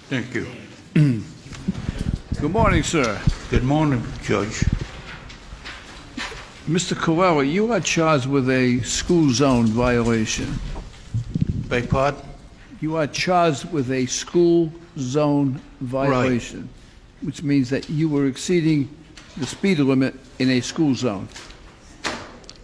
Thank you. Good morning, sir. Good morning, Judge. Mr. Coelho, you are charged with a school zone violation. Beg pardon? You are charged with a school zone violation, which means that you were exceeding the speed limit in a school zone.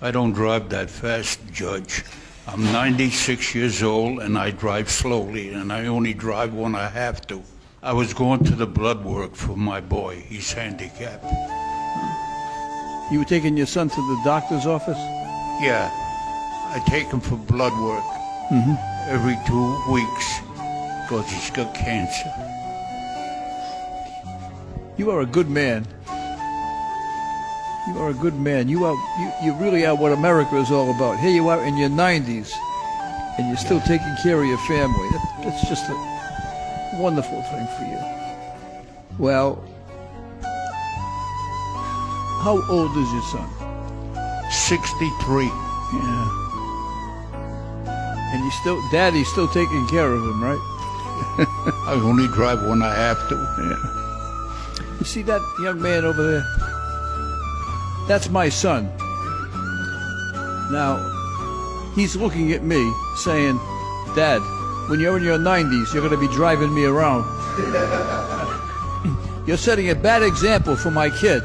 I don't drive that fast, Judge. I'm 96 years old and I drive slowly, and I only drive when I have to. I was going to the blood work for my boy. He's handicapped. You were taking your son to the doctor's office? Yeah, I take him for blood work every 2 weeks because he's got cancer. You are a good man. You are a good man. You really are what America is all about. Here you are in your 90s, and you're still taking care of your family. That's just a wonderful thing for you. Well, how old is your son? 63. Yeah. And Daddy's still taking care of him, right? I only drive when I have to. Yeah. You see that young man over there? That's my son. Now, he's looking at me saying, Dad, when you're in your 90s, you're going to be driving me around. You're setting a bad example for my kid.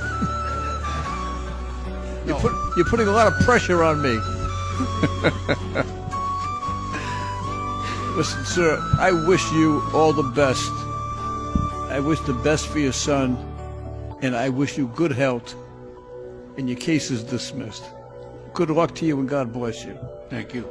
You're putting a lot of pressure on me. Listen, sir, I wish you all the best. I wish the best for your son, and I wish you good health. And your case is dismissed. Good luck to you and God bless you. Thank you.